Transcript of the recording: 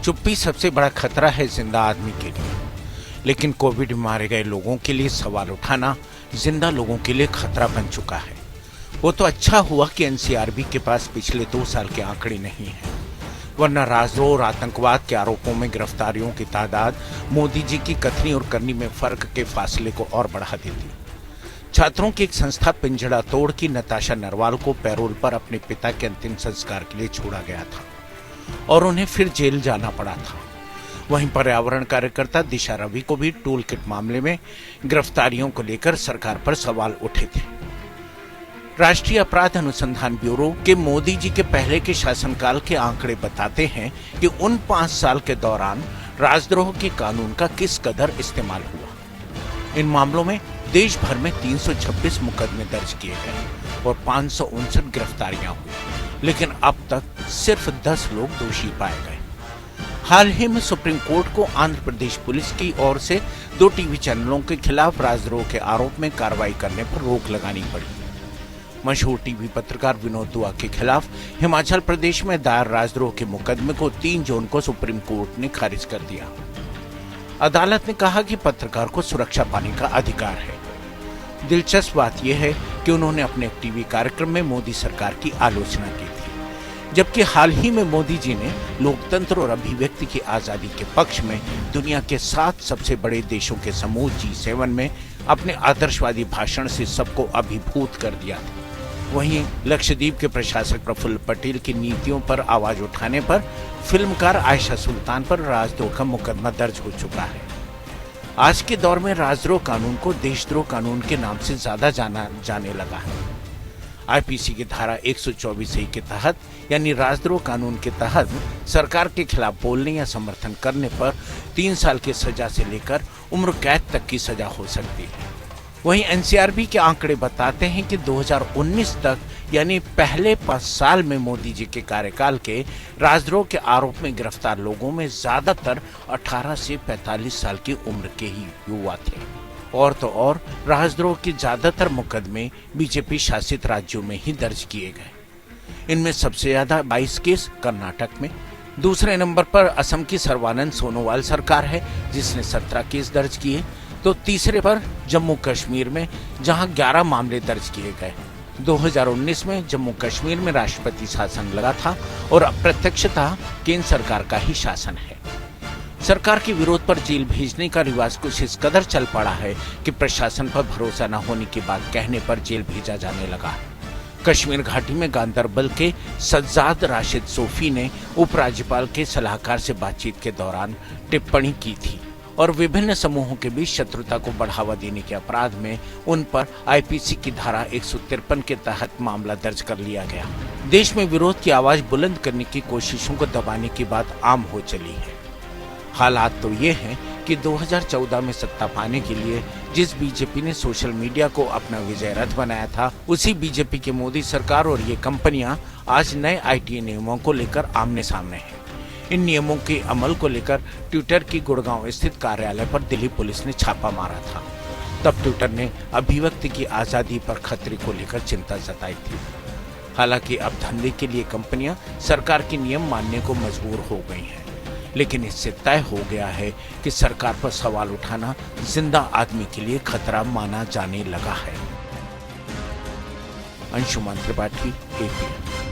चुप्पी सबसे बड़ा खतरा है जिंदा आदमी के लिए, लेकिन कोविड में मारे गए लोगों के लिए सवाल उठाना जिंदा लोगों के लिए खतरा बन चुका है। वो तो अच्छा हुआ कि एनसीआरबी के पास पिछले 2 साल के आंकड़े नहीं हैं, वरना राजद्रोह और आतंकवाद के आरोपों में गिरफ्तारियों की तादाद मोदी जी की कथनी और करनी में फर्क के फासले को और बढ़ा देती। छात्रों की एक संस्था पिंजड़ा तोड़ की नताशा नरवाल को पैरोल पर अपने पिता के अंतिम संस्कार के लिए छोड़ा गया था और उन्हें फिर जेल जाना पड़ा था। वहीं पर्यावरण कार्यकर्ता दिशा रवि को भी टूल किट मामले में गिरफ्तारियों को लेकर सरकार पर सवाल उठे थे। राष्ट्रीय अपराध अनुसंधान ब्यूरो के मोदी जी के पहले के शासनकाल के आंकड़े बताते हैं कि उन 5 साल के दौरान राजद्रोह के कानून का किस कदर इस्तेमाल हुआ। इन मामलों में देश भर में 326 मुकदमे दर्ज किए गए और 559 गिरफ्तारियां हुई, लेकिन अब तक सिर्फ 10 लोग दोषी पाए गए। हाल ही में सुप्रीम कोर्ट को आंध्र प्रदेश पुलिस की ओर से 2 टीवी चैनलों के खिलाफ राजद्रोह के आरोप में कार्रवाई करने पर रोक लगानी पड़ी। मशहूर टीवी पत्रकार विनोद दुआ के खिलाफ हिमाचल प्रदेश में दायर राजद्रोह के मुकदमे को 3 जून को सुप्रीम कोर्ट ने खारिज कर दिया। अदालत ने कहा कि पत्रकार को सुरक्षा पाने का अधिकार है। दिलचस्प बात यह है कि उन्होंने अपने एक टीवी कार्यक्रम में मोदी सरकार की आलोचना की थी, जबकि हाल ही में मोदी जी ने लोकतंत्र और अभिव्यक्ति की आजादी के पक्ष में दुनिया के 7 सबसे बड़े देशों के समूह G7 में अपने आदर्शवादी भाषण से सबको अभिभूत कर दिया था। वहीं लक्षद्वीप के प्रशासक प्रफुल्ल पटेल की नीतियों पर आवाज उठाने पर फिल्मकार आयशा सुल्तान पर राजद्रोह का मुकदमा दर्ज हो चुका है। आज के दौर में राजद्रोह कानून को देशद्रोह कानून के नाम से ज्यादा जाना जाने लगा है। आईपीसी की धारा 124A के तहत यानी राजद्रोह कानून के तहत सरकार के खिलाफ बोलने या समर्थन करने पर 3 साल की सजा से लेकर उम्र कैद तक की सजा हो सकती है। वहीं एनसीआरबी के आंकड़े बताते हैं कि 2019 तक यानी पहले 5 साल में मोदी जी के कार्यकाल के राजद्रोह के आरोप में गिरफ्तार लोगों में ज्यादातर 18 से 45 साल की उम्र के ही युवा थे। और तो और राजद्रोह के ज्यादातर मुकदमे बीजेपी शासित राज्यों में ही दर्ज किए गए। इनमें सबसे ज्यादा 22 केस कर्नाटक में, दूसरे नंबर पर असम की सर्बानंद सोनोवाल सरकार है जिसने 17 केस दर्ज किए, तो तीसरे पर जम्मू कश्मीर में जहां 11 मामले दर्ज किए गए। 2019 में जम्मू कश्मीर में राष्ट्रपति शासन लगा था और अप्रत्यक्षतः केंद्र सरकार का ही शासन है। सरकार के विरोध पर जेल भेजने का रिवाज कुछ इस कदर चल पड़ा है कि प्रशासन पर भरोसा न होने की बात कहने पर जेल भेजा जाने लगा। कश्मीर घाटी में गांदरबल के सज्जाद राशिद सोफी ने उपराज्यपाल के सलाहकार से बातचीत के दौरान टिप्पणी की थी और विभिन्न समूहों के बीच शत्रुता को बढ़ावा देने के अपराध में उन पर आईपीसी की धारा 153 के तहत मामला दर्ज कर लिया गया। देश में विरोध की आवाज बुलंद करने की कोशिशों को दबाने की बात आम हो चली है। हालात तो ये हैं कि 2014 में सत्ता पाने के लिए जिस बीजेपी ने सोशल मीडिया को अपना विजय रथ बनाया था, उसी बीजेपी की मोदी सरकार और ये कंपनियां आज नए आईटी नियमों को लेकर आमने सामने हैं। इन नियमों के अमल को लेकर ट्विटर की गुड़गांव स्थित कार्यालय पर दिल्ली पुलिस ने छापा मारा था। तब ट्विटर ने अभिव्यक्ति की आजादी पर खतरे को लेकर चिंता जताई थी। हालांकि अब धंधे के लिए कंपनियां सरकार के नियम मानने को मजबूर हो गई हैं, लेकिन इससे तय हो गया है कि सरकार पर सवाल उठाना जिंदा आदमी के लिए खतरा माना जाने लगा है। अंशुमान त्रिपाठी, APN।